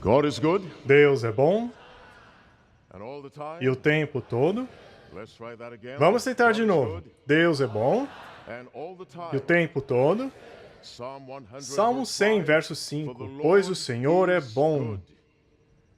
God is good, Deus é bom and all the time. e o tempo todo. Let's try that again. Vamos tentar de God is novo. good, Deus é bom and all the e o time. tempo todo. Psalm 100, Salmo verse 100, 5. verso For 5. the Pois o Lord Senhor é is bom. good.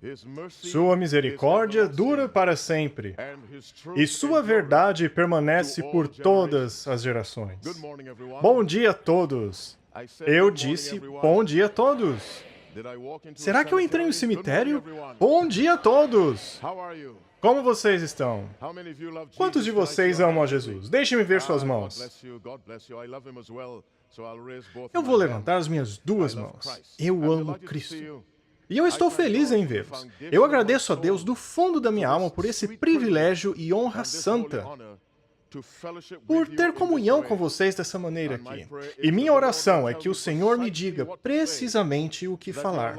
His mercy Sua is misericórdia dura everlasting, para sempre. and his truth E sua endureth verdade permanece to all por todas as Good gerações. morning, everyone. Bom dia a todos. I said Eu good morning, disse everyone. bom dia a todos. Did I walk into a Será que eu entrei no cemetery? Good cemitério? morning, everyone. Bom dia a todos. How are you? Como vocês estão? How many of you love Quantos de Jesus? Can I see vocês your amam a hands, Jesus? please? Deixem-me ver suas God mãos. bless you. God bless you. I love him as well. So I'll raise both Eu my vou hands. levantar as minhas duas I love mãos. Christ. Eu I'm amo delighted to Cristo. see you. E eu estou feliz em vê-los. Eu agradeço a Deus do fundo da minha alma por esse privilégio e honra santa, por ter comunhão com vocês dessa maneira aqui. E minha oração é que o Senhor me diga precisamente o que falar.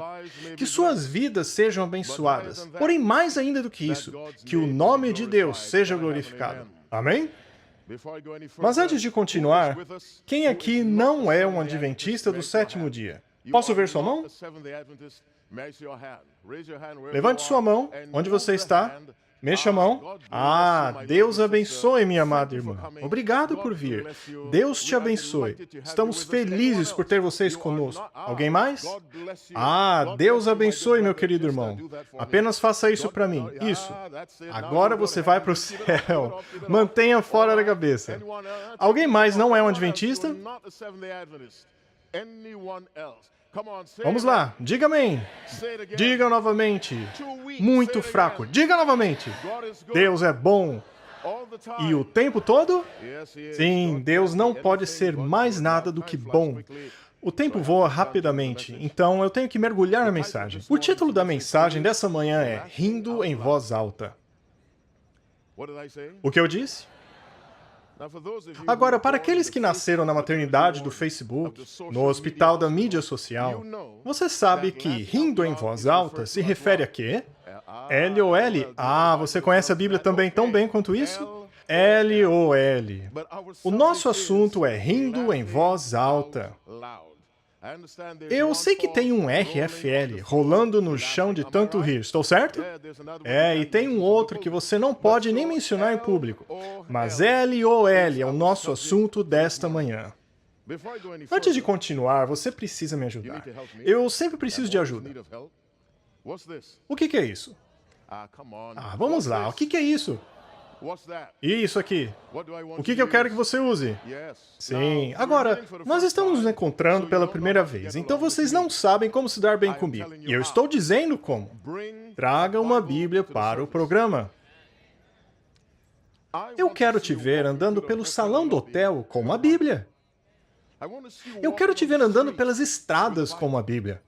Que suas vidas sejam abençoadas. Porém, mais ainda do que isso, que o nome de Deus seja glorificado. Amém? Mas antes de continuar, quem aqui não é um adventista do sétimo dia? Posso ver sua mão? Levante sua mão, onde você está. Mexa a mão. Ah, Deus abençoe, minha amada irmã. Obrigado por vir. Deus te abençoe. Estamos felizes por ter vocês conosco. Alguém mais? Ah, Deus abençoe, meu querido irmão. Apenas faça isso para mim. Isso. Agora você vai para o céu. Mantenha fora da cabeça. Alguém mais não é um adventista? Vamos lá, diga amém. Diga novamente. Muito fraco. Diga novamente. Deus é bom. E o tempo todo? Sim, Deus não pode ser mais nada do que bom. O tempo voa rapidamente, então eu tenho que mergulhar na mensagem. O título da mensagem dessa manhã é Rindo em Voz Alta. O que eu disse? Agora, para aqueles que nasceram na maternidade do Facebook, no hospital da mídia social, você sabe que rindo em voz alta se refere a quê? L-O-L. Ah, você conhece a Bíblia também tão bem quanto isso? L-O-L. O nosso assunto é rindo em voz alta. Eu sei que tem um RFL rolando no chão de tanto rir, estou certo? É, e tem um outro que você não pode nem mencionar em público. Mas LOL é o nosso assunto desta manhã. Antes de continuar, você precisa me ajudar. Eu sempre preciso de ajuda. O que é isso? Ah, vamos lá, o que é isso? E isso aqui? O que eu quero que você use? Sim. Agora, nós estamos nos encontrando pela primeira vez, então vocês não sabem como se dar bem comigo. E eu estou dizendo como. Traga uma Bíblia para o programa. Eu quero te ver andando pelo salão do hotel com uma Bíblia. Eu quero te ver andando pelas estradas com uma Bíblia.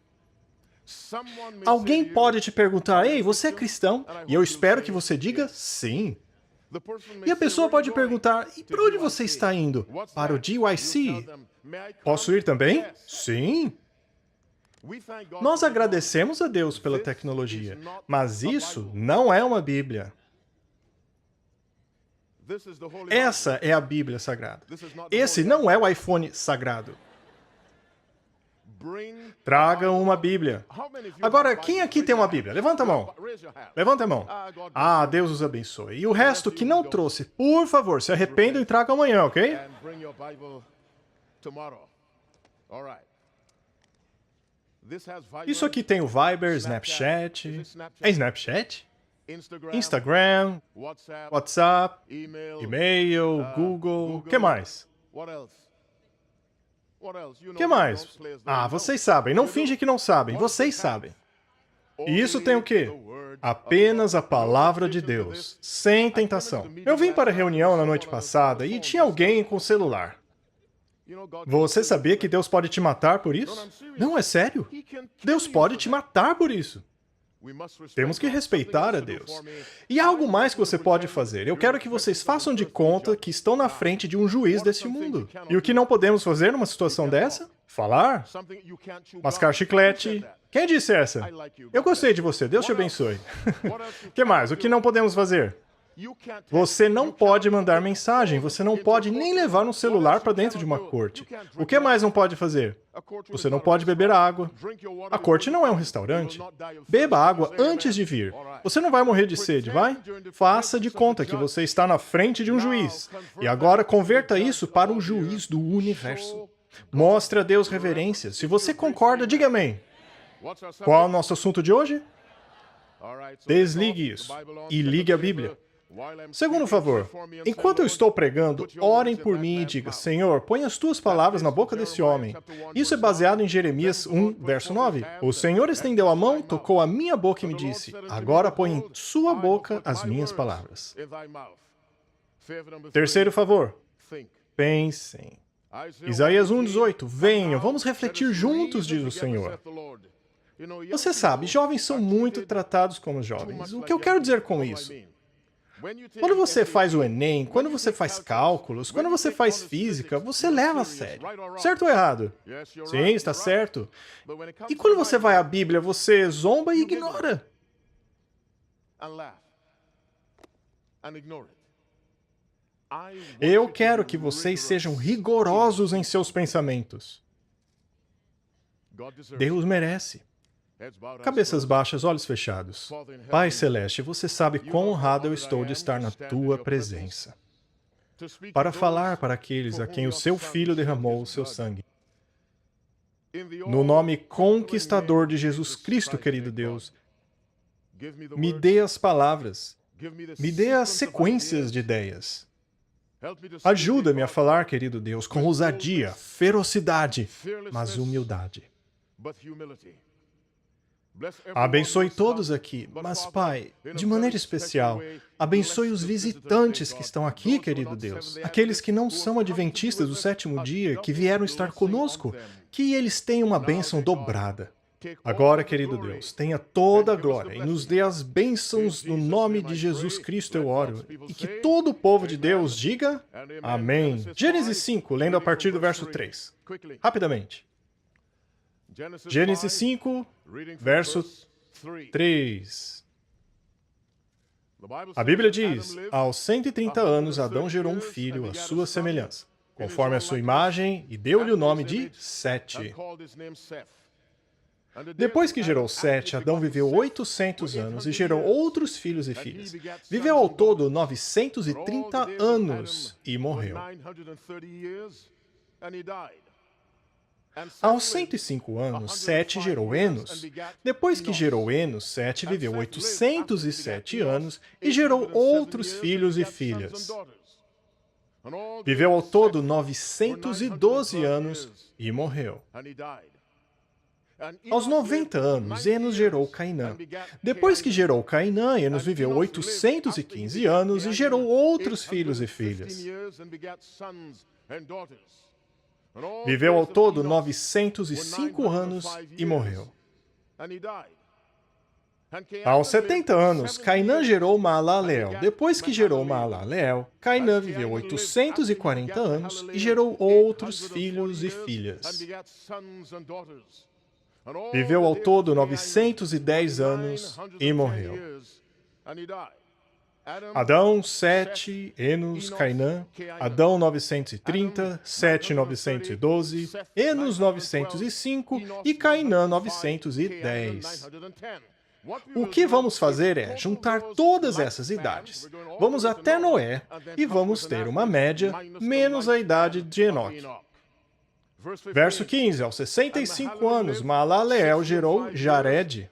Alguém pode te perguntar, ei, você é cristão? E eu espero que você diga sim. E a pessoa pode perguntar, e para onde você está indo? Para o GYC? Posso ir também? Sim. Nós agradecemos a Deus pela tecnologia, mas isso não é uma Bíblia. Essa é a Bíblia Sagrada. Esse não é o iPhone sagrado. Traga uma Bíblia. Agora, quem aqui tem uma Bíblia? Levanta a mão. Levanta a mão. Ah, Deus os abençoe. E o resto que não trouxe, por favor, se arrependam e tragam amanhã, ok? Isso aqui tem o Viber, Snapchat. É Snapchat? Instagram, WhatsApp, e-mail, Google. O que mais? O que mais? Ah, vocês sabem. Não finge que não sabem. Vocês sabem. E isso tem o quê? Apenas a palavra de Deus, sem tentação. Eu vim para a reunião na noite passada e tinha alguém com celular. Você sabia que Deus pode te matar por isso? Não, é sério. Deus pode te matar por isso. Temos que respeitar a Deus. E há algo mais que você pode fazer. Eu quero que vocês façam de conta que estão na frente de um juiz desse mundo. E o que não podemos fazer numa situação dessa? Falar? Mascar chiclete? Quem disse essa? Eu gostei de você. Deus te abençoe. O que mais? O que não podemos fazer? Você não pode mandar mensagem, você não pode nem levar um celular para dentro de uma corte. O que mais não pode fazer? Você não pode beber água. A corte não é um restaurante. Beba água antes de vir. Você não vai morrer de sede, vai? Faça de conta que você está na frente de um juiz. E agora converta isso para o juiz do universo. Mostre a Deus reverência. Se você concorda, diga amém. Qual é o nosso assunto de hoje? Desligue isso e ligue a Bíblia. Segundo favor, enquanto eu estou pregando, orem por mim e diga, Senhor, põe as tuas palavras na boca desse homem. Isso é baseado em Jeremias 1, verso 9. O Senhor estendeu a mão, tocou a minha boca e me disse, agora põe em sua boca as minhas palavras. Terceiro favor, pensem. Isaías 1,18, venham, vamos refletir juntos, diz o Senhor. Você sabe, jovens são muito tratados como jovens. O que eu quero dizer com isso? Quando você faz o Enem, quando você faz cálculos, quando você faz física, você leva a sério. Certo ou errado? Sim, está certo. E quando você vai à Bíblia, você zomba e ignora. Eu quero que vocês sejam rigorosos em seus pensamentos. Deus merece. Cabeças baixas, olhos fechados. Pai Celeste, você sabe quão honrado eu estou de estar na tua presença. Para falar para aqueles a quem o seu Filho derramou o seu sangue. No nome conquistador de Jesus Cristo, querido Deus, me dê as palavras, me dê as sequências de ideias. Ajuda-me a falar, querido Deus, com ousadia, ferocidade, mas humildade. Abençoe todos aqui, mas, Pai, de maneira especial, abençoe os visitantes que estão aqui, querido Deus. Aqueles que não são adventistas do sétimo dia, que vieram estar conosco, que eles tenham uma bênção dobrada. Agora, querido Deus, tenha toda a glória e nos dê as bênçãos no nome de Jesus Cristo, eu oro. E que todo o povo de Deus diga amém. Gênesis 5, lendo a partir do verso 3. Rapidamente. Gênesis 5, verso 3. A Bíblia diz, aos 130 anos Adão gerou um filho à sua semelhança, conforme a sua imagem, e deu-lhe o nome de Sete. Depois que gerou Sete, Adão viveu 800 anos e gerou outros filhos e filhas. Viveu ao todo 930 anos e morreu. Aos 105 anos, Sete gerou Enos. Depois que gerou Enos, Sete viveu 807 anos e gerou outros filhos e filhas. Viveu ao todo 912 anos e morreu. Aos 90 anos, Enos gerou Cainã. Depois que gerou Cainã, Enos viveu 815 anos e gerou outros filhos e filhas. Viveu ao todo 905 anos e morreu. Aos 70 anos, Cainã gerou Maalaleel. Depois que gerou Maalaleel, Cainã viveu 840 anos e gerou outros filhos e filhas. Viveu ao todo 910 anos e morreu. Adão, Sete, Enos, Cainã, Adão 930, Sete 912, Enos 905 e Cainã 910. O que vamos fazer é juntar todas essas idades. Vamos até Noé e vamos ter uma média menos a idade de Enoque. Verso 15, aos 65 anos, Maalaleel gerou Jared.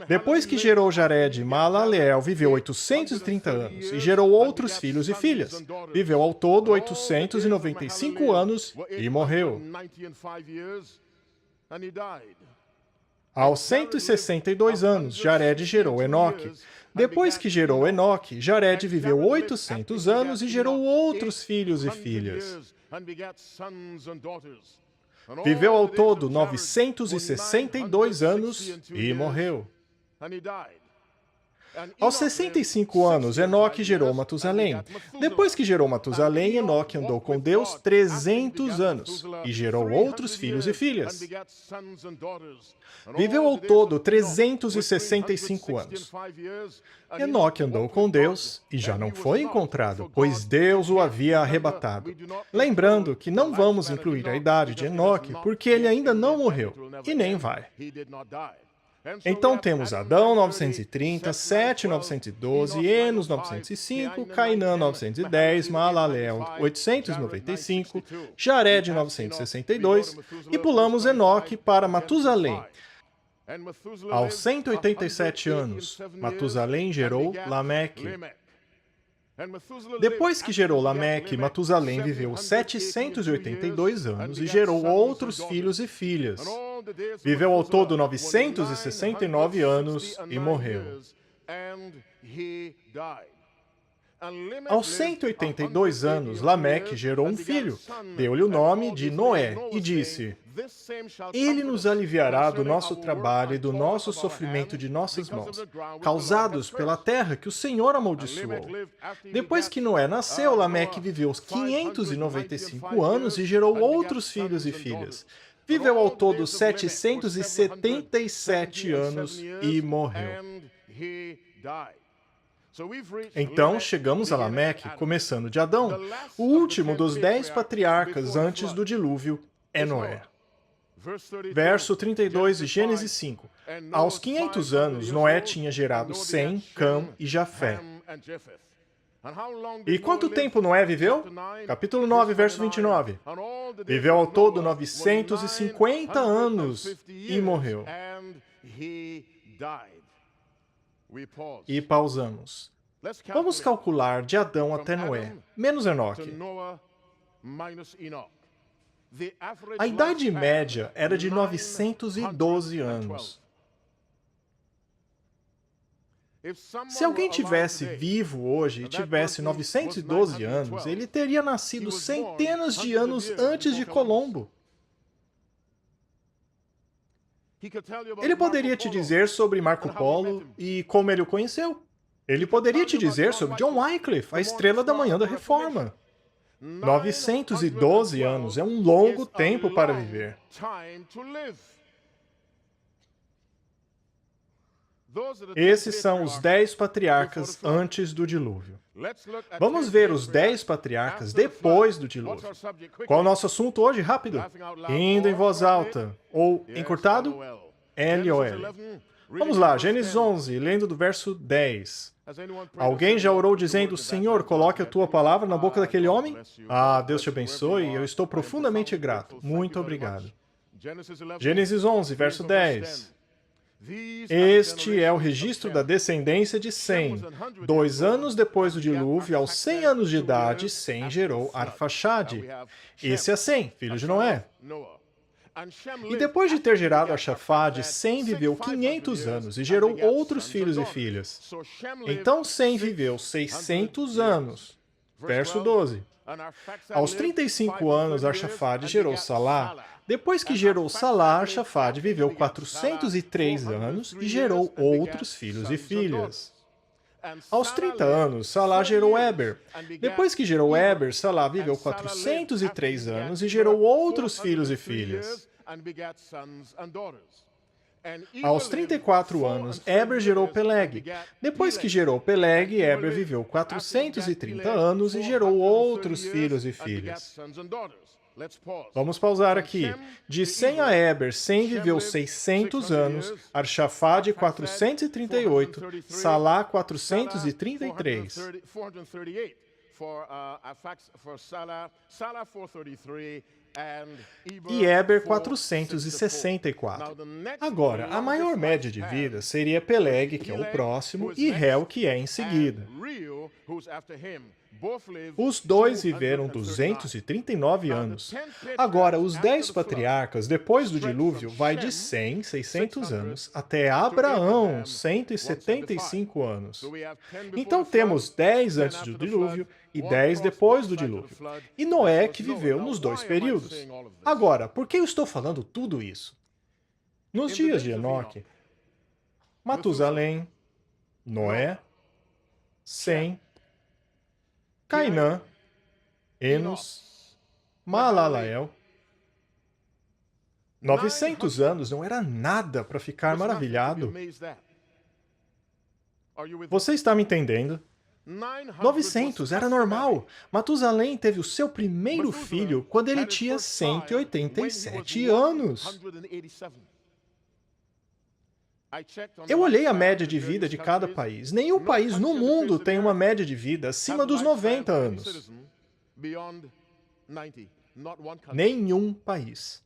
Depois que gerou Jared, Maalaleel viveu 830 anos e gerou outros filhos e filhas. Viveu ao todo 895 anos e morreu. Aos 162 anos, Jared gerou Enoque. Depois que gerou Enoque, Jared viveu 800 anos e gerou outros filhos e filhas. Viveu ao todo 962 anos e morreu. Aos 65 anos, Enoque gerou Matusalém. Depois que gerou Matusalém, Enoque andou com Deus 300 anos e gerou outros filhos e filhas. Viveu ao todo 365 anos. Enoque andou com Deus e já não foi encontrado, pois Deus o havia arrebatado. Lembrando que não vamos incluir a idade de Enoque, porque ele ainda não morreu, e nem vai. Então temos Adão 930, Sete 912, Enos 905, Cainã 910, Maalalel 895, Jared 962 e pulamos Enoque para Matusalém. Aos 187 anos, Matusalém gerou Lameque. Depois que gerou Lameque, Matusalém viveu 782 anos e gerou outros filhos e filhas. Viveu ao todo 969 anos e morreu. Aos 182 anos, Lameque gerou um filho, deu-lhe o nome de Noé e disse: Ele nos aliviará do nosso trabalho e do nosso sofrimento de nossas mãos, causados pela terra que o Senhor amaldiçoou. Depois que Noé nasceu, Lameque viveu 595 anos e gerou outros filhos e filhas. Viveu ao todo 777 anos e morreu. Então chegamos a Lameque, começando de Adão. O último dos 10 patriarcas antes do dilúvio é Noé. Verso 32 de Gênesis 5. Aos 500 anos, Noé tinha gerado Sem, Cam e Jafé. E quanto tempo Noé viveu? Capítulo 9, verso 29. Viveu ao todo 950 anos e morreu. E pausamos. Vamos calcular de Adão até Noé, menos Enoque. A idade média era de 912 anos. Se alguém tivesse vivo hoje e tivesse 912 anos, ele teria nascido centenas de anos antes de Colombo. Ele poderia te dizer sobre Marco Polo e como ele o conheceu. Ele poderia te dizer sobre John Wycliffe, a estrela da manhã da Reforma. 912 anos é um longo tempo para viver. Esses são os 10 patriarcas antes do dilúvio. Vamos ver os 10 patriarcas depois do dilúvio. Qual é o nosso assunto hoje? Rápido. Rindo em voz alta. Ou, encurtado, LOL. Vamos lá, Gênesis 11, lendo do verso 10. Alguém já orou dizendo: Senhor, coloque a tua palavra na boca daquele homem? Ah, Deus te abençoe, eu estou profundamente grato. Muito obrigado. Gênesis 11, verso 10. Este é o registro da descendência de Sem. 2 anos depois do dilúvio, aos 100 anos de idade, Sem gerou Arfaxade. Esse é Sem, filho de Noé. E depois de ter gerado Arfaxade, Sem viveu 500 anos e gerou outros filhos e filhas. Então Sem viveu 600 anos. Verso 12. Aos 35 anos, Arfaxade gerou Salá. Depois que gerou Salá, Arfaxade viveu 403 anos e gerou outros filhos e filhas. Aos 30 anos, Salá gerou Eber. Depois que gerou Eber, Salá viveu 403 anos e gerou outros filhos e filhas. Aos 34 anos, Eber gerou Peleg. Depois que gerou Peleg, Eber viveu 430 anos e gerou outros filhos e filhas. Vamos pausar aqui. De Sem a Eber, Sem viveu 600 anos, Arfaxade 438, Salá 433. E Eber 464. Agora, a maior média de vida seria Peleg, que é o próximo, e Reu, que é em seguida. Os dois viveram 239 anos. Agora, os 10 patriarcas, depois do dilúvio, vai de 100, 600 anos, até Abraão, 175 anos. Então temos 10 antes do dilúvio e 10 depois do dilúvio. E Noé, que viveu nos dois períodos. Agora, por que eu estou falando tudo isso? Nos dias de Enoque, Matusalém, Noé, Sem, Cainã, Enos, Malalael. 900 anos não era nada para ficar maravilhado. Você está me entendendo? 900 era normal. Matusalém teve o seu primeiro filho quando ele tinha 187 anos. Eu olhei a média de vida de cada país. Nenhum país no mundo tem uma média de vida acima dos 90 anos. Nenhum país.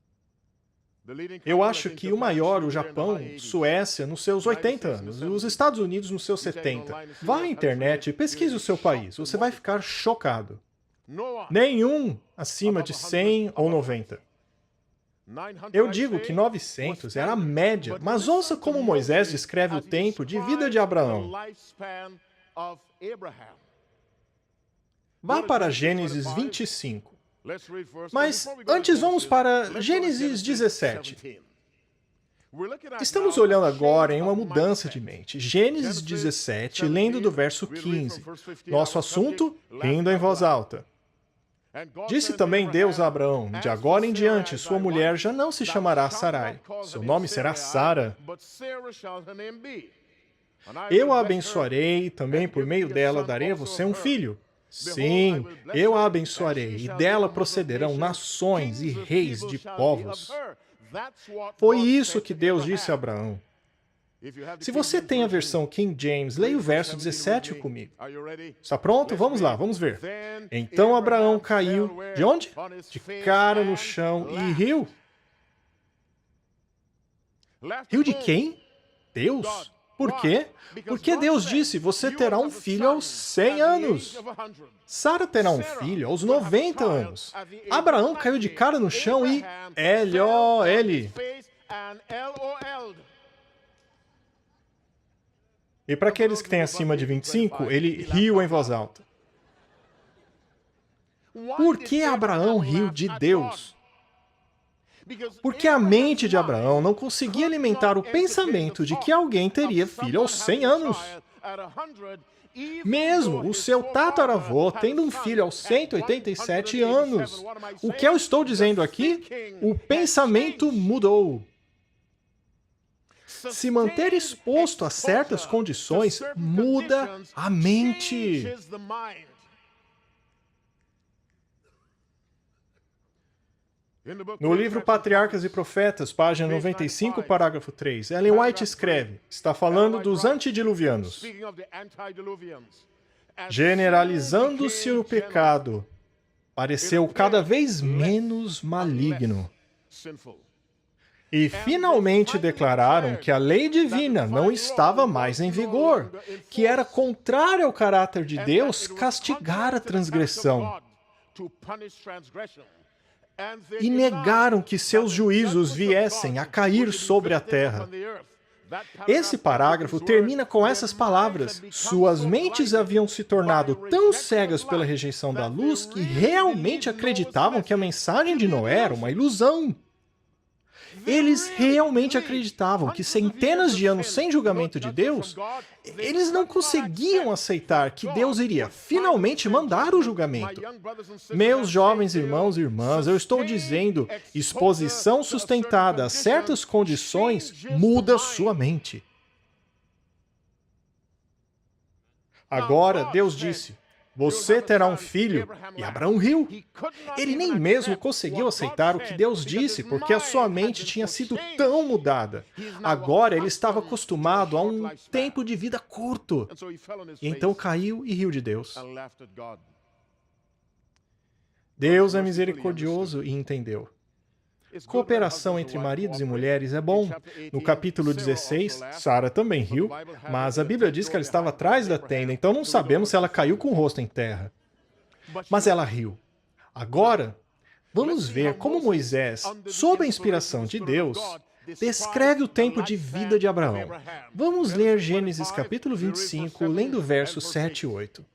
Eu acho que o maior, o Japão, Suécia, nos seus 80 anos, e os Estados Unidos nos seus 70. Vá à internet e pesquise o seu país, você vai ficar chocado. Nenhum acima de 100 ou 90. Eu digo que 900 era a média, mas ouça como Moisés descreve o tempo de vida de Abraão. Vá para Gênesis 25. Mas antes vamos para Gênesis 17. Estamos olhando agora em uma mudança de mente. Gênesis 17, lendo do verso 15. Nosso assunto, rindo em voz alta. Disse também Deus a Abraão, de agora em diante sua mulher já não se chamará Sarai, seu nome será Sara. Eu a abençoarei e também por meio dela darei a você um filho. Sim, eu a abençoarei, e dela procederão nações e reis de povos. Foi isso que Deus disse a Abraão. Se você tem a versão King James, leia o verso 17 comigo. Está pronto? Vamos lá, vamos ver. Então Abraão caiu, de onde? De cara no chão e riu. Riu de quem? Deus. Por quê? Porque Deus disse, você terá um filho aos 100 anos. Sara terá um filho aos 90 anos. Abraão caiu de cara no chão e... L-O-L. E para aqueles que têm acima de 25, ele riu em voz alta. Por que Abraão riu de Deus? Porque a mente de Abraão não conseguia alimentar o pensamento de que alguém teria filho aos 100 anos. Mesmo o seu tataravô tendo um filho aos 187 anos. O que eu estou dizendo aqui? O pensamento mudou. Se manter exposto a certas condições muda a mente. No livro Patriarcas e Profetas, página 95, parágrafo 3, Ellen White escreve, está falando dos antediluvianos. Generalizando-se o pecado, pareceu cada vez menos maligno. E finalmente declararam que a lei divina não estava mais em vigor, que era contrário ao caráter de Deus castigar a transgressão. E negaram que seus juízos viessem a cair sobre a terra. Esse parágrafo termina com essas palavras. Suas mentes haviam se tornado tão cegas pela rejeição da luz que realmente acreditavam que a mensagem de Noé era uma ilusão. Eles realmente acreditavam que centenas de anos sem julgamento de Deus, eles não conseguiam aceitar que Deus iria finalmente mandar o julgamento. Meus jovens irmãos e irmãs, eu estou dizendo, exposição sustentada a certas condições muda sua mente. Agora, Deus disse, você terá um filho. E Abraão riu. Ele nem mesmo conseguiu aceitar o que Deus disse, porque a sua mente tinha sido tão mudada. Agora ele estava acostumado a um tempo de vida curto. E então caiu e riu de Deus. Deus é misericordioso e entendeu. Cooperação entre maridos e mulheres é bom. No capítulo 16, Sara também riu, mas a Bíblia diz que ela estava atrás da tenda, então não sabemos se ela caiu com o rosto em terra. Mas ela riu. Agora, vamos ver como Moisés, sob a inspiração de Deus, descreve o tempo de vida de Abraão. Vamos ler Gênesis capítulo 25, lendo versos 7 e 8.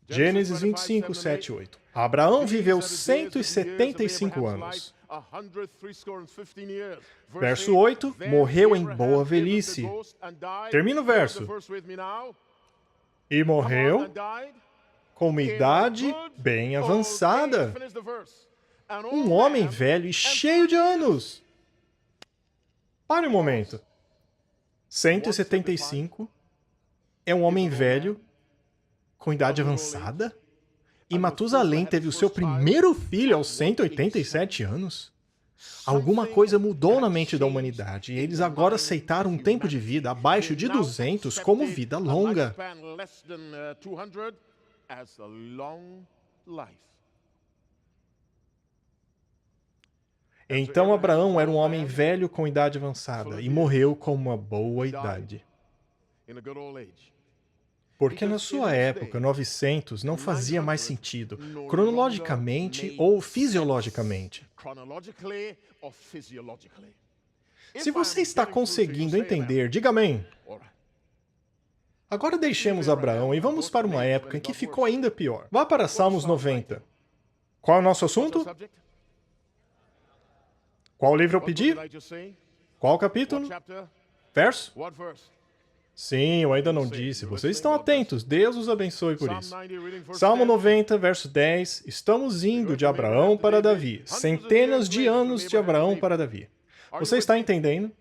Gênesis 25, 7 e 8. Abraão viveu 175 anos. Verso 8, morreu em boa velhice. Termina o verso. E morreu com uma idade bem avançada. Um homem velho e cheio de anos. Pare um momento. 175 é um homem velho com idade avançada? E Matusalém teve o seu primeiro filho aos 187 anos? Alguma coisa mudou na mente da humanidade e eles agora aceitaram um tempo de vida abaixo de 200 como vida longa. Então Abraão era um homem velho com idade avançada e morreu com uma boa idade. Porque na sua época, 900 não fazia mais sentido, cronologicamente ou fisiologicamente. Se você está conseguindo entender, diga amém. Agora deixemos Abraão e vamos para uma época em que ficou ainda pior. Vá para Salmos 90. Qual é o nosso assunto? Qual livro eu pedi? Qual capítulo? Verso? Sim, eu ainda não disse. Vocês estão atentos. Deus os abençoe por isso. Salmo 90, verso 10. Estamos indo de Abraão para Davi. Centenas de anos de Abraão para Davi. Você está entendendo?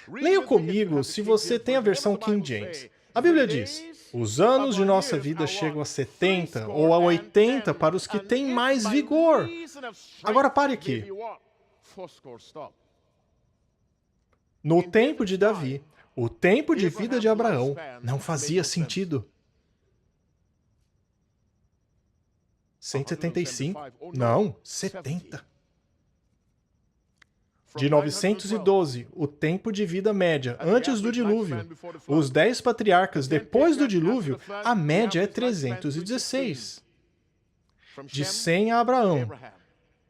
Leia comigo se você tem a versão King James. A Bíblia diz: os anos de nossa vida chegam a 70 ou a 80 para os que têm mais vigor. Agora pare aqui. No tempo de Davi, o tempo de vida de Abraão não fazia sentido. 175? Não, 70. De 912, o tempo de vida média antes do dilúvio. Os 10 patriarcas depois do dilúvio, a média é 316. De 100 a Abraão.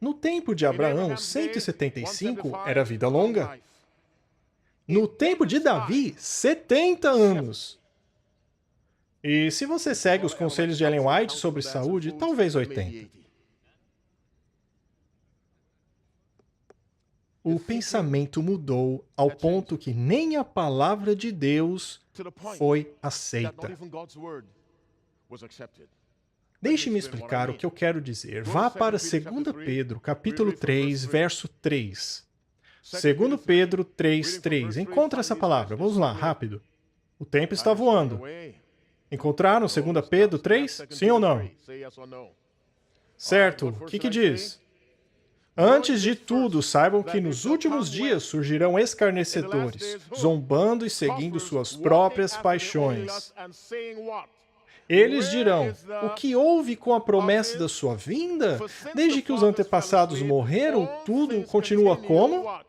No tempo de Abraão, 175 era vida longa. No tempo de Davi, 70 anos. E se você segue os conselhos de Ellen White sobre saúde, talvez 80. O pensamento mudou ao ponto que nem a palavra de Deus foi aceita. Deixe-me explicar o que eu quero dizer. Vá para 2 Pedro, capítulo 3, verso 3. 2 Pedro 3:3. Encontra essa palavra. Vamos lá, rápido. O tempo está voando. Encontraram 2 Pedro 3? Sim ou não? Certo. O que diz? Antes de tudo, saibam que nos últimos dias surgirão escarnecedores, zombando e seguindo suas próprias paixões. Eles dirão: o que houve com a promessa da sua vinda? Desde que os antepassados morreram, tudo continua como?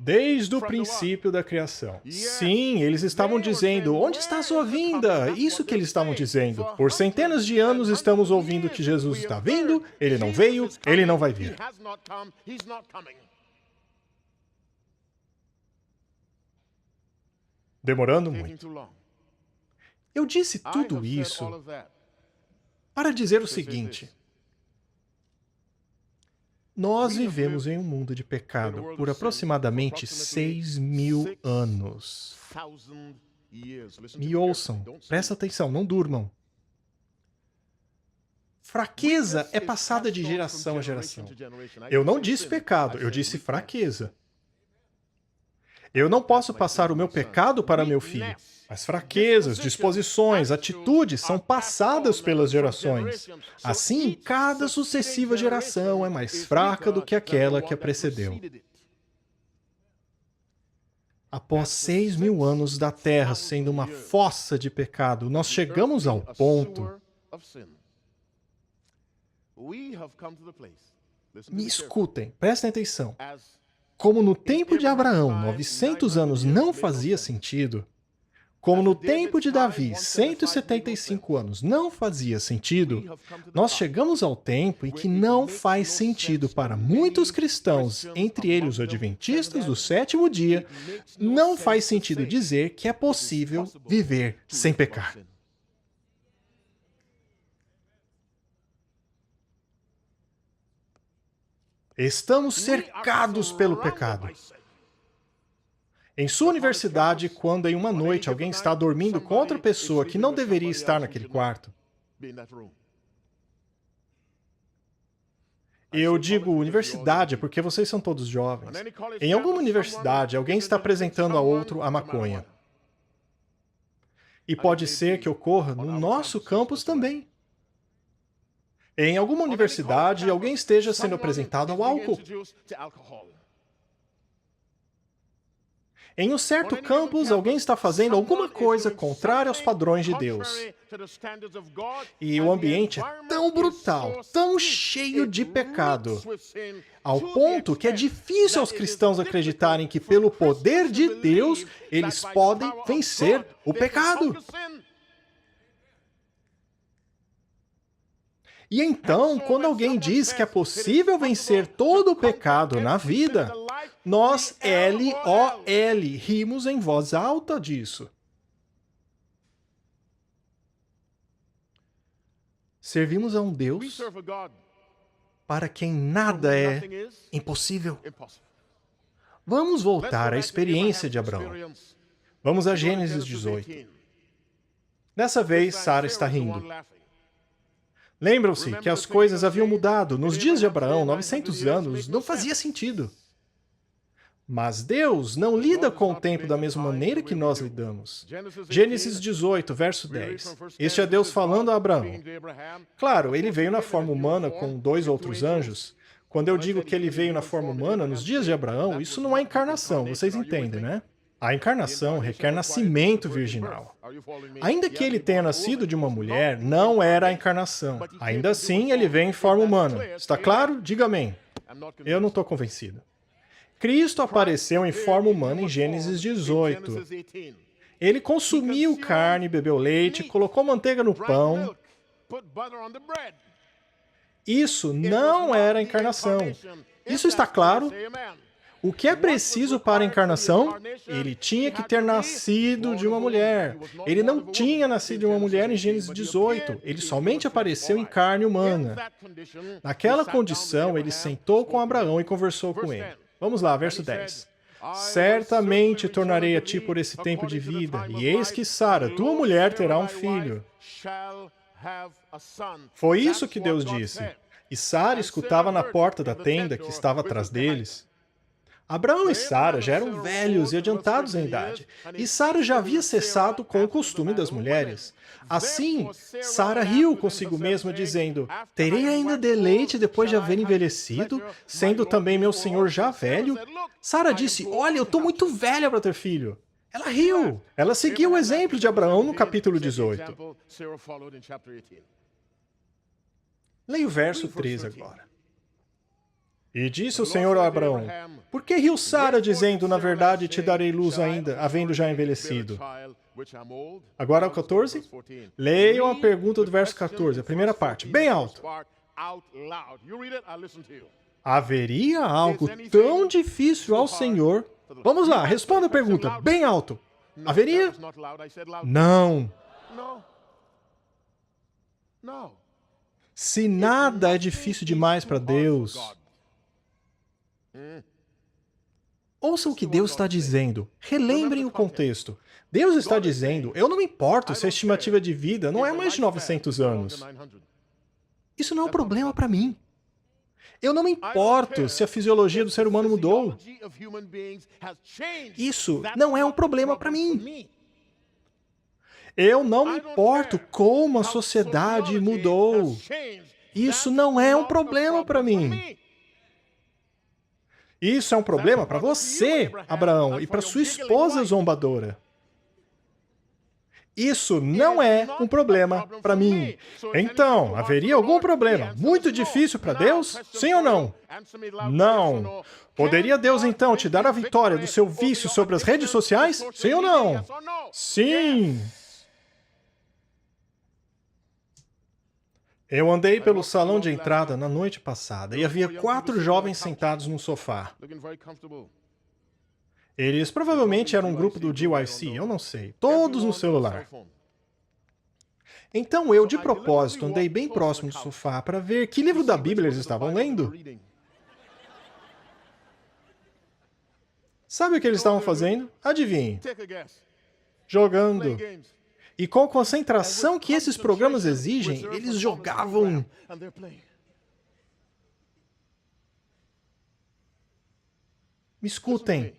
Desde o princípio da criação. Sim, eles estavam dizendo: onde está a sua vinda? Isso que eles estavam dizendo. Por centenas de anos estamos ouvindo que Jesus está vindo, ele não veio, ele não vai vir. Demorando muito. Eu disse tudo isso para dizer o seguinte: nós vivemos em um mundo de pecado por aproximadamente 6.000 anos. Me ouçam, presta atenção, não durmam. Fraqueza é passada de geração a geração. Eu não disse pecado, eu disse fraqueza. Eu não posso passar o meu pecado para meu filho. As fraquezas, disposições, atitudes são passadas pelas gerações. Assim, cada sucessiva geração é mais fraca do que aquela que a precedeu. Após 6.000 anos da Terra sendo uma fossa de pecado, nós chegamos ao ponto... Me escutem, prestem atenção. Como no tempo de Abraão, 900 anos não fazia sentido, como no tempo de Davi, 175 anos não fazia sentido, nós chegamos ao tempo em que não faz sentido para muitos cristãos, entre eles os adventistas do sétimo dia, não faz sentido dizer que é possível viver sem pecar. Estamos cercados pelo pecado. Em sua universidade, quando em uma noite alguém está dormindo com outra pessoa que não deveria estar naquele quarto. Eu digo universidade porque vocês são todos jovens. Em alguma universidade, alguém está apresentando a outro a maconha. E pode ser que ocorra no nosso campus também. Em alguma universidade, alguém esteja sendo apresentado ao álcool. Em um certo campus, alguém está fazendo alguma coisa contrária aos padrões de Deus. E o ambiente é tão brutal, tão cheio de pecado, ao ponto que é difícil aos cristãos acreditarem que, pelo poder de Deus, eles podem vencer o pecado. E então, quando alguém diz que é possível vencer todo o pecado na vida, nós, LOL, rimos em voz alta disso. Servimos a um Deus para quem nada é impossível. Vamos voltar à experiência de Abraão. Vamos a Gênesis 18. Dessa vez, Sara está rindo. Lembram-se que as coisas haviam mudado. Nos dias de Abraão, 900 anos, não fazia sentido. Mas Deus não lida com o tempo da mesma maneira que nós lidamos. Gênesis 18, verso 10. Este é Deus falando a Abraão. Claro, ele veio na forma humana com 2 outros anjos. Quando eu digo que ele veio na forma humana, nos dias de Abraão, isso não é encarnação, vocês entendem, né? A encarnação requer nascimento virginal. Ainda que ele tenha nascido de uma mulher, não era a encarnação. Ainda assim, ele veio em forma humana. Está claro? Diga amém. Eu não estou convencido. Cristo apareceu em forma humana em Gênesis 18. Ele consumiu carne, bebeu leite, colocou manteiga no pão. Isso não era a encarnação. Isso está claro? O que é preciso para a encarnação? Ele tinha que ter nascido de uma mulher. Ele não tinha nascido de uma mulher em Gênesis 18. Ele somente apareceu em carne humana. Naquela condição, ele sentou com Abraão e conversou com ele. Vamos lá, verso 10. Certamente tornarei a ti por esse tempo de vida, e eis que Sara, tua mulher, terá um filho. Foi isso que Deus disse. E Sara escutava na porta da tenda que estava atrás deles. Abraão e Sara já eram velhos e adiantados em idade, e Sara já havia cessado com o costume das mulheres. Assim, Sara riu consigo mesma, dizendo, terei ainda deleite depois de haver envelhecido, sendo também meu senhor já velho? Sara disse, olha, eu estou muito velha para ter filho. Ela riu. Ela seguiu o exemplo de Abraão no capítulo 18. Leia o verso 13 agora. E disse o Senhor a Abraão, por que riu Sara, dizendo, na verdade te darei luz ainda, havendo já envelhecido? Agora o 14. Leiam a pergunta do verso 14, a primeira parte, bem alto. Haveria algo tão difícil ao Senhor? Vamos lá, responda a pergunta, bem alto. Haveria? Não. Se nada é difícil demais para Deus, ouçam o que Deus está dizendo. Relembrem o contexto. Deus está dizendo, eu não me importo se a estimativa de vida não é mais de 900 anos. Isso não é um problema para mim. Eu não me importo se a fisiologia do ser humano mudou. Isso não é um problema para mim. Eu não me importo como a sociedade mudou. Isso não é um problema para mim. Isso é um problema para você, Abraão, e para sua esposa zombadora. Isso não é um problema para mim. Então, haveria algum problema muito difícil para Deus? Sim ou não? Não. Poderia Deus então te dar a vitória do seu vício sobre as redes sociais? Sim ou não? Sim. Eu andei pelo salão de entrada na noite passada e havia 4 jovens sentados no sofá. Eles provavelmente eram um grupo do GYC, eu não sei. Todos no celular. Então eu, de propósito, andei bem próximo do sofá para ver que livro da Bíblia eles estavam lendo. Sabe o que eles estavam fazendo? Adivinhe. Take a guess. Jogando. Playing games. E com a concentração que esses programas exigem, eles jogavam. And they're playing. Me escutem.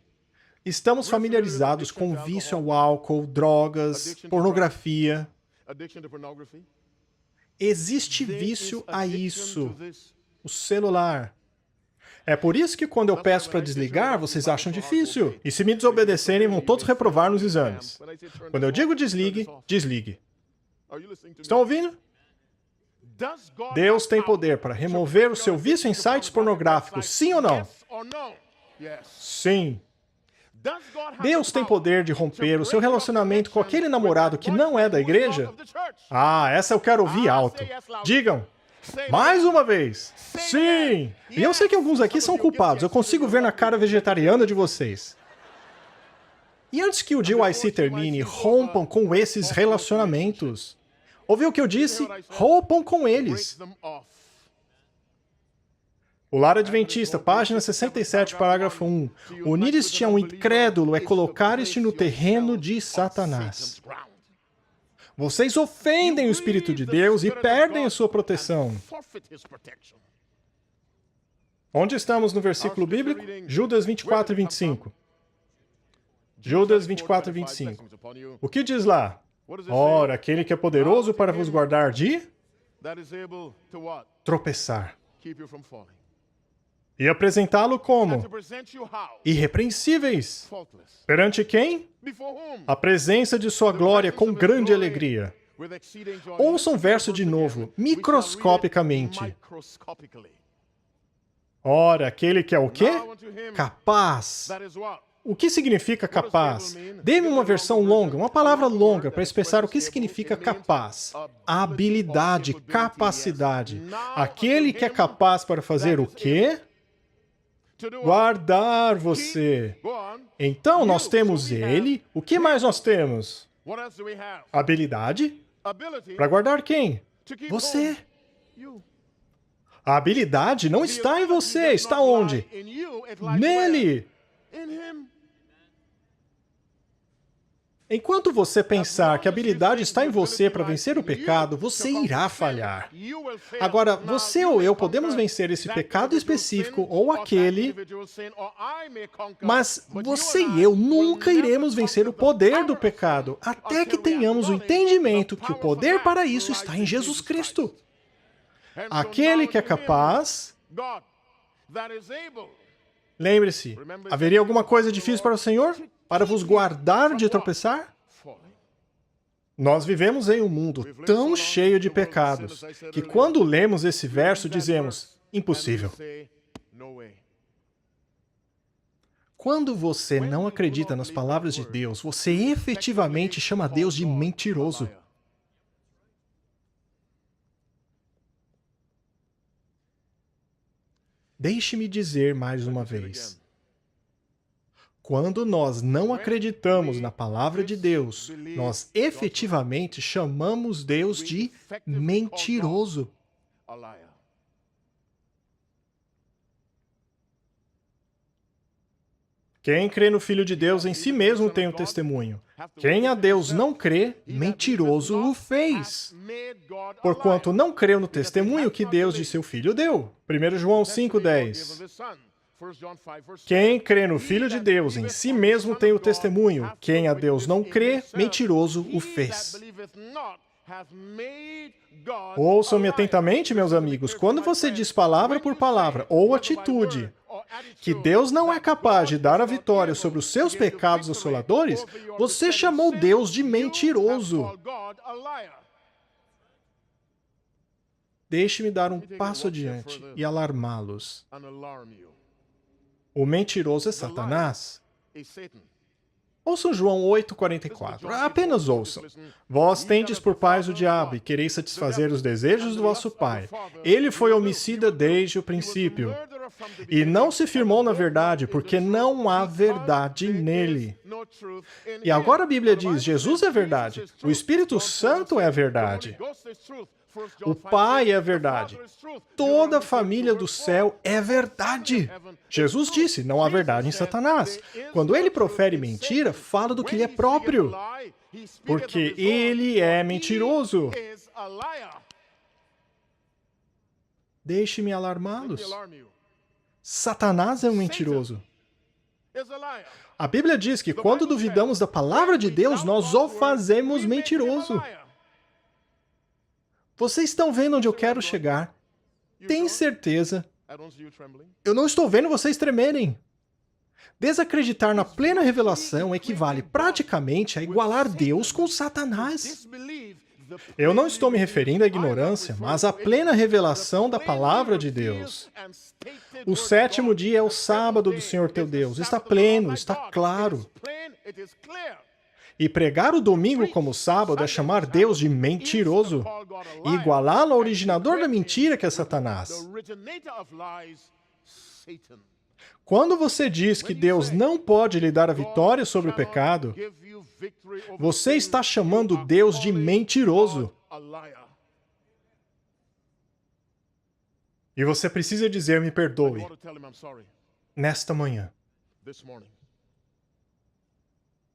Estamos familiarizados com o vício ao álcool, drogas, pornografia. Addiction to pornography. Existe vício a isso. O celular. É por isso que quando eu peço para desligar, vocês acham difícil. E se me desobedecerem, vão todos reprovar nos exames. Quando eu digo desligue, desligue. Are you listening to me? Estão ouvindo? Does God Deus have tem power poder para remover o seu vício em sites pornográficos, sim ou não? Yes or no? Yes. Sim. Does God have Deus the tem power poder de romper to o seu break relacionamento com your aquele connection namorado with que the não é da boyfriend who is igreja? not of the church? Ah, essa eu quero ouvir alto. Digam. Mais uma vez. Sim! E eu sei que alguns aqui são culpados. Eu consigo ver na cara vegetariana de vocês. E antes que o DYC termine, rompam com esses relacionamentos. Ouviu o que eu disse? Rompam com Break eles. them off. O Lar Adventista, página 67, parágrafo 1. Unir este a um incrédulo é colocar este no terreno de Satanás. Satan's ground. Vocês ofendem o Espírito de Deus e perdem a sua proteção. Forfeit his protection. Onde estamos no versículo bíblico? Judas 24 e 25. Judas 24 e 25. O que diz lá? Ora, aquele que é poderoso para vos guardar de That is able to what? tropeçar. Keep you from falling. E apresentá-lo To como present you how? irrepreensíveis. Faultless. Perante quem? Before whom? A presença de sua glória com grande alegria. With exceeding joy. Ouçam o verso de novo, microscopicamente. Microscopically. Ora, aquele que é o quê? Now unto him Capaz. that is what? O que significa capaz? Dê-me uma versão longa, uma palavra longa para expressar o que significa capaz. Habilidade, capacidade. Aquele que é capaz para fazer o quê? To do what? Guardar você. Go on. Então nós temos ele. O que mais nós temos? What else do we have? Habilidade. Ability Para guardar quem? to keep Você. home. You. A habilidade não está em você, está onde? In you, it lies Nele. where? In him. Enquanto você pensar que a habilidade está em você para vencer o pecado, você irá falhar. You will fail. Agora, Now, você you ou may eu podemos conquer vencer esse that pecado individual específico sin, ou or that aquele, individual sin, or I may conquer, mas but você you and e I eu will nunca never iremos vencer o conquer the poder power do of pecado, sin até que until we tenhamos o acknowledge entendimento the que o power for poder that para isso lies está in em Jesus Jesus Cristo. Christ. And so Aquele now que é to him, capaz, God, that is able. lembre-se, haveria alguma coisa difícil para o Senhor? Para vos guardar de tropeçar? Falling. Nós vivemos em um mundo tão cheio de pecados que quando lemos esse verso dizemos, impossível. Say, no way. Quando você não acredita nas palavras de Deus, você efetivamente chama Deus de mentiroso. Deixe-me dizer mais uma vez. Quando nós não acreditamos na palavra de Deus, nós efetivamente chamamos Deus de mentiroso. A liar. Quem crê no Filho de Deus em si mesmo tem o testemunho. Quem a Deus não crê, mentiroso o fez. Porquanto não creu no testemunho que Deus de seu Filho deu. 1 João 5,10. Quem crê no Filho de Deus em si mesmo tem o testemunho. Quem a Deus não crê, mentiroso o fez. Ouçam-me atentamente, meus amigos. Quando você diz palavra por palavra ou atitude que Deus não é capaz de dar a vitória sobre os seus pecados assoladores, você chamou Deus de mentiroso. Deixe-me dar um passo adiante e alarmá-los. O mentiroso é Satanás. Ouçam João 8,44. Apenas ouçam. Vós tendes por pais o diabo e quereis satisfazer os desejos do vosso pai. Ele foi homicida desde o princípio. E não se firmou na verdade, porque não há verdade nele. E agora a Bíblia diz, Jesus é a verdade, o Espírito Santo é a verdade. O Pai é a verdade. Toda a família do céu é verdade. Jesus disse, não há verdade em Satanás. Quando ele profere mentira, fala do que lhe é próprio. Porque ele é mentiroso. Deixe-me alarmá-los. Satanás é um mentiroso. A Bíblia diz que quando duvidamos da palavra de Deus, nós o fazemos mentiroso. Vocês estão vendo onde eu quero chegar? Tem certeza? Eu não estou vendo vocês tremerem. Desacreditar na plena revelação equivale praticamente a igualar Deus com Satanás. Eu não estou me referindo à ignorância, mas à plena revelação da palavra de Deus. O sétimo dia é o sábado do Senhor teu Deus. Está pleno, está claro. E pregar o domingo como sábado é chamar Deus de mentiroso e igualá-lo ao originador da mentira, que é Satanás. Quando você diz que Deus não pode lhe dar a vitória sobre o pecado, você está chamando Deus de mentiroso. E você precisa dizer, me perdoe, nesta manhã.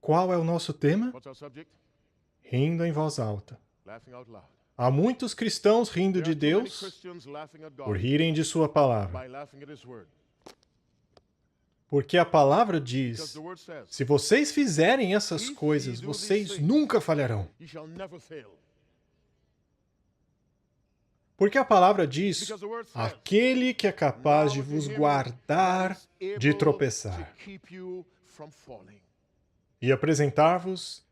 Qual é o nosso tema? Rindo em voz alta. Há muitos cristãos rindo de Deus por rirem de sua palavra. Porque a palavra diz, se vocês fizerem essas coisas, vocês nunca falharão. Porque a palavra diz, aquele que é capaz de vos guardar de tropeçar e apresentar-vos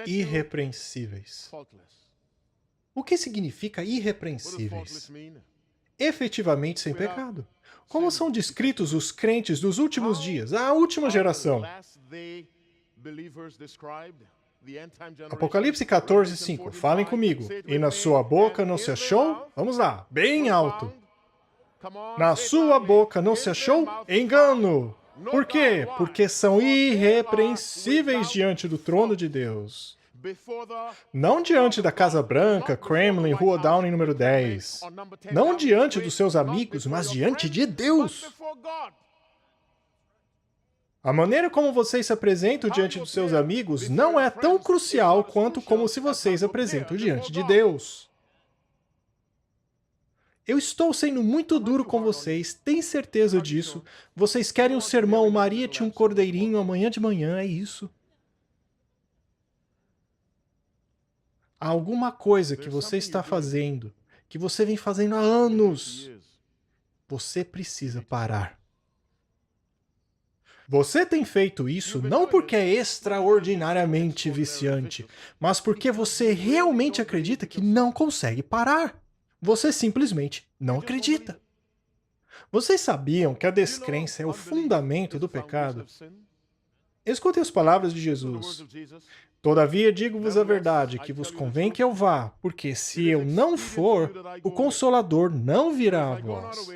irrepreensíveis. O que significa irrepreensíveis? Efetivamente sem pecado. Como são descritos os crentes dos últimos dias, a última geração? Apocalipse 14:5. Falem comigo. E na sua boca não se achou? Vamos lá, bem alto. Na sua boca não se achou engano. Por quê? Porque são irrepreensíveis diante do trono de Deus. Não diante da Casa Branca, Kremlin, Rua Downing número 10. Não diante dos seus amigos, mas diante de Deus. A maneira como vocês se apresentam diante dos seus amigos não é tão crucial quanto como se vocês apresentam diante de Deus. Eu estou sendo muito duro com vocês, tem certeza disso. Vocês querem um sermão, Maria tinha um cordeirinho amanhã de manhã, é isso. Há alguma coisa que você está fazendo, que você vem fazendo há anos. Você precisa parar. Você tem feito isso não porque é extraordinariamente viciante, mas porque você realmente acredita que não consegue parar. Você simplesmente não acredita. Vocês sabiam que a descrença é o fundamento do pecado? Escutem as palavras de Jesus. Todavia digo-vos a verdade, que vos convém que eu vá, porque se eu não for, o Consolador não virá a vós.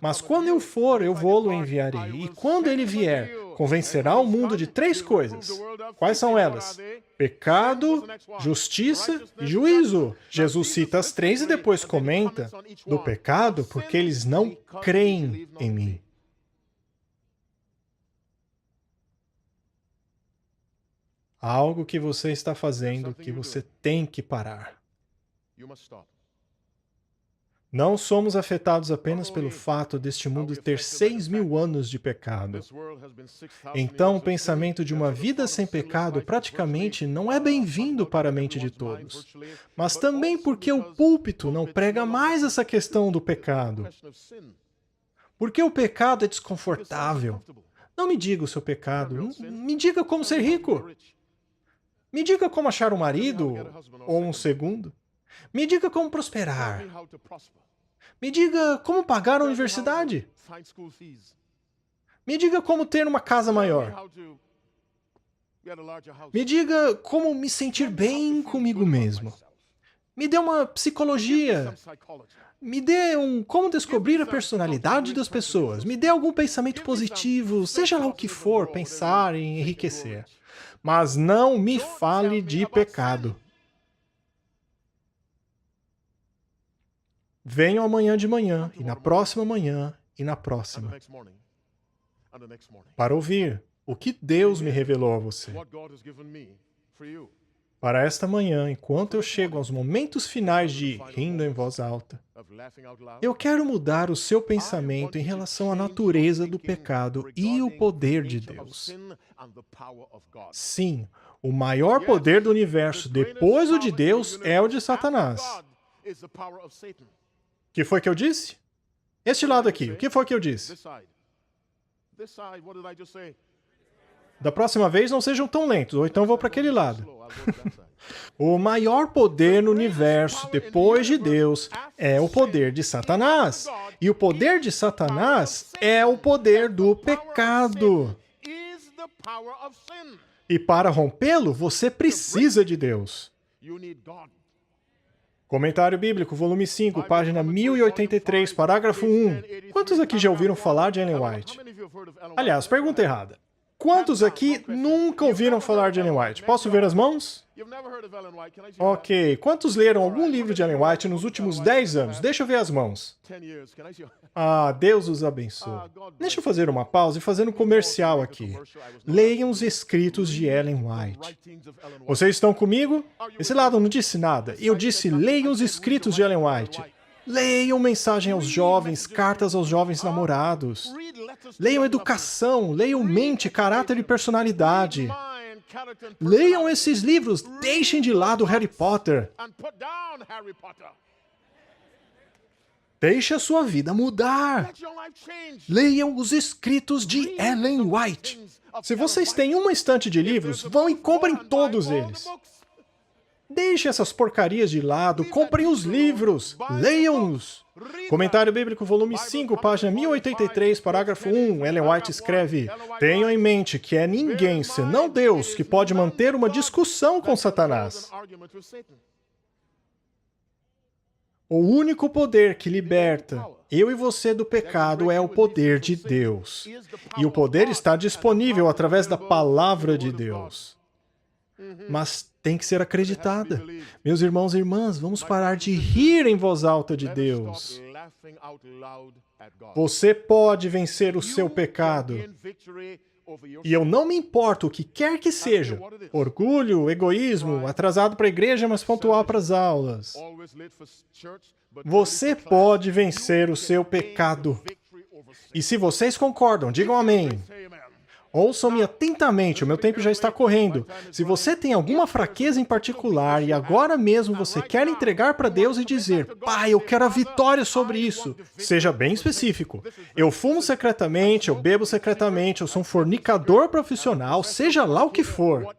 Mas quando eu for, eu vou-lo enviarei. E quando ele vier, convencerá o mundo de 3 coisas. Quais são elas? Pecado, justiça e juízo. Jesus cita as 3 e depois comenta do pecado porque eles não creem em mim. Há algo que você está fazendo que você tem que parar. Não somos afetados apenas pelo fato deste mundo ter 6.000 anos de pecado. Então, o pensamento de uma vida sem pecado praticamente não é bem-vindo para a mente de todos. Mas também porque o púlpito não prega mais essa questão do pecado. Porque o pecado é desconfortável. Não me diga o seu pecado, me diga como ser rico. Me diga como achar um marido ou um segundo. Me diga como prosperar. Me diga como pagar a universidade. Me diga como ter uma casa maior. Me diga como me sentir bem comigo mesmo. Me dê uma psicologia. Me dê como descobrir a personalidade das pessoas. Me dê algum pensamento positivo, seja lá o que for, pensar em enriquecer. Mas não me fale de pecado. Venham amanhã de manhã, e na próxima manhã, e na próxima, para ouvir o que Deus me revelou a você. Para esta manhã, enquanto eu chego aos momentos finais de rindo em voz alta, eu quero mudar o seu pensamento em relação à natureza do pecado e o poder de Deus. Sim, o maior poder do universo depois do de Deus é o de Satanás. O que foi que eu disse? Este lado aqui, o que foi que eu disse? Da próxima vez não sejam tão lentos, ou então vou para aquele lado. O maior poder no universo depois de Deus é o poder de Satanás. E o poder de Satanás é o poder do pecado. E para rompê-lo, você precisa de Deus. Comentário Bíblico, volume 5, página 1083, parágrafo 1. Quantos aqui já ouviram falar de Ellen White? Aliás, pergunta errada. Quantos aqui nunca ouviram falar de Ellen White? Posso ver as mãos? Ok. Quantos leram algum livro de Ellen White nos últimos 10 anos? Deixa eu ver as mãos. Ah, Deus os abençoe. Deixa eu fazer uma pausa e fazer um comercial aqui. Leiam os escritos de Ellen White. Vocês estão comigo? Esse lado não disse nada. Eu disse, leiam os escritos de Ellen White. Leiam mensagem aos jovens, cartas aos jovens namorados. Leiam educação, leiam mente, caráter e personalidade. Leiam esses livros, deixem de lado Harry Potter. Deixe a sua vida mudar. Leiam os escritos de Ellen White. Se vocês têm uma estante de livros, vão e comprem todos eles. Deixe essas porcarias de lado, comprem os livros, leiam-os. Comentário Bíblico, volume 5, página 1083, parágrafo 1, Ellen White escreve: tenham em mente que é ninguém, senão Deus, que pode manter uma discussão com Satanás. O único poder que liberta eu e você do pecado é o poder de Deus. E o poder está disponível através da palavra de Deus. Mas tem que ser acreditada. Meus irmãos e irmãs, vamos parar de rir em voz alta de Deus. Você pode vencer o seu pecado. E eu não me importo o que quer que seja. Orgulho, egoísmo, atrasado para a igreja, mas pontual para as aulas. Você pode vencer o seu pecado. E se vocês concordam, digam amém. Ouçam-me atentamente, o meu tempo já está correndo. Se você tem alguma fraqueza em particular e agora mesmo você quer entregar para Deus e dizer: Pai, eu quero a vitória sobre isso, seja bem específico. Eu fumo secretamente, eu bebo secretamente, eu sou um fornicador profissional, seja lá o que for.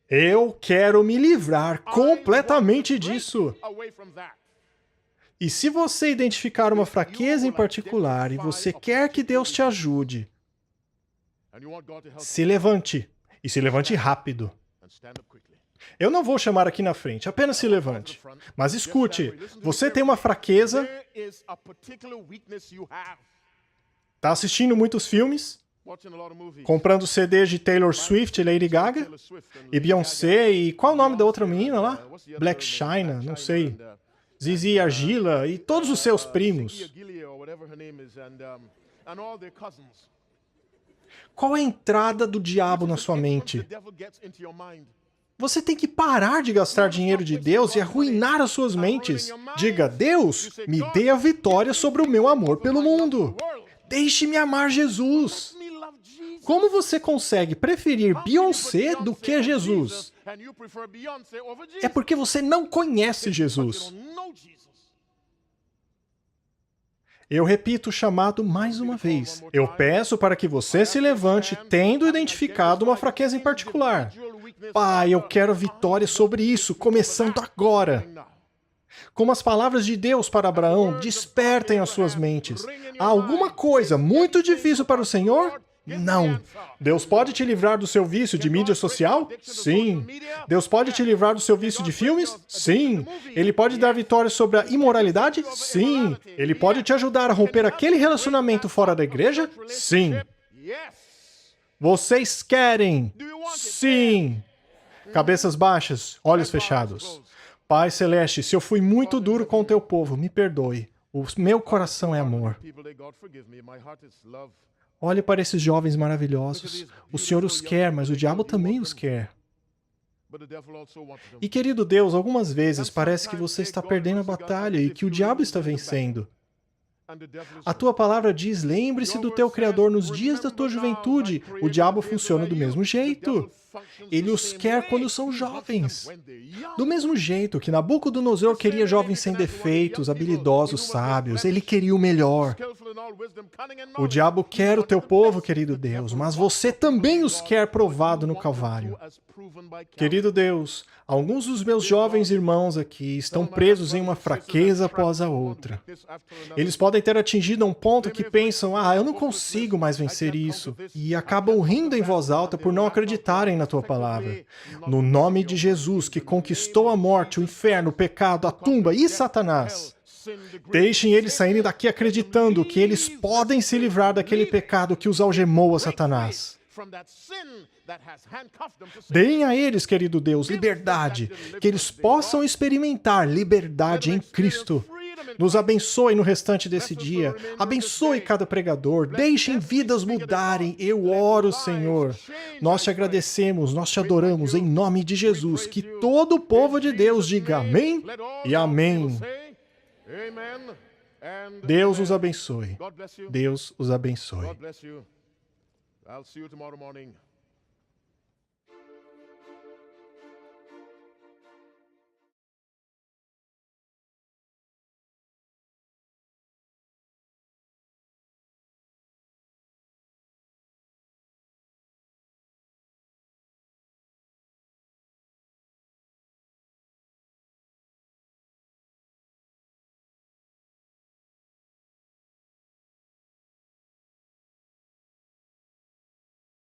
Eu quero me livrar completamente disso. E se você identificar uma fraqueza em particular e você quer que Deus te ajude, se levante, e se levante rápido. Eu não vou chamar aqui na frente, apenas se levante. Mas escute, você tem uma fraqueza? Está assistindo muitos filmes? Comprando CDs de Taylor Swift e Lady Gaga? E Beyoncé, e qual o nome da outra menina lá? Black China, não sei. Zizi Argila e todos os seus primos. Qual é a entrada do diabo na sua mente? Você tem que parar de gastar dinheiro de Deus e arruinar as suas mentes. Diga: Deus, me dê a vitória sobre o meu amor pelo mundo. Deixe-me amar Jesus. Como você consegue preferir Beyoncé do que Jesus? É porque você não conhece Jesus. Eu repito o chamado mais uma vez. Eu peço para que você se levante tendo identificado uma fraqueza em particular. Pai, eu quero vitória sobre isso, começando agora. Como as palavras de Deus para Abraão, despertem as suas mentes. Há alguma coisa muito difícil para o Senhor? Não. Deus pode te livrar do seu vício de mídia social? Sim. Deus pode te livrar do seu vício de filmes? Sim. Ele pode dar vitória sobre a imoralidade? Sim. Ele pode te ajudar a romper aquele relacionamento fora da igreja? Sim. Vocês querem? Sim. Cabeças baixas, olhos fechados. Pai Celeste, se eu fui muito duro com o teu povo, me perdoe. O meu coração é amor. Olhe para esses jovens maravilhosos. O Senhor os quer, mas o diabo também os quer. E querido Deus, algumas vezes parece que você está perdendo a batalha e que o diabo está vencendo. A tua palavra diz, lembre-se do teu Criador nos dias da tua juventude. O diabo funciona do mesmo jeito. Ele os quer quando são jovens. Do mesmo jeito que Nabucodonosor queria jovens sem defeitos, habilidosos, sábios, ele queria o melhor. O diabo quer o teu povo, querido Deus, mas você também os quer provado no Calvário. Querido Deus, alguns dos meus jovens irmãos aqui estão presos em uma fraqueza após a outra. Eles podem ter atingido um ponto que pensam, eu não consigo mais vencer isso, e acabam rindo em voz alta por não acreditarem na tua palavra. No nome de Jesus, que conquistou a morte, o inferno, o pecado, a tumba e Satanás, deixem eles saírem daqui acreditando que eles podem se livrar daquele pecado que os algemou a Satanás. Deem a eles, querido Deus, liberdade, que eles possam experimentar liberdade em Cristo. Nos abençoe no restante desse dia. Abençoe cada pregador. Deixem vidas mudarem. Eu oro, Senhor. Nós te agradecemos, nós te adoramos em nome de Jesus. Que todo o povo de Deus diga amém e amém. Deus os abençoe. Deus os abençoe. I'll see you tomorrow morning.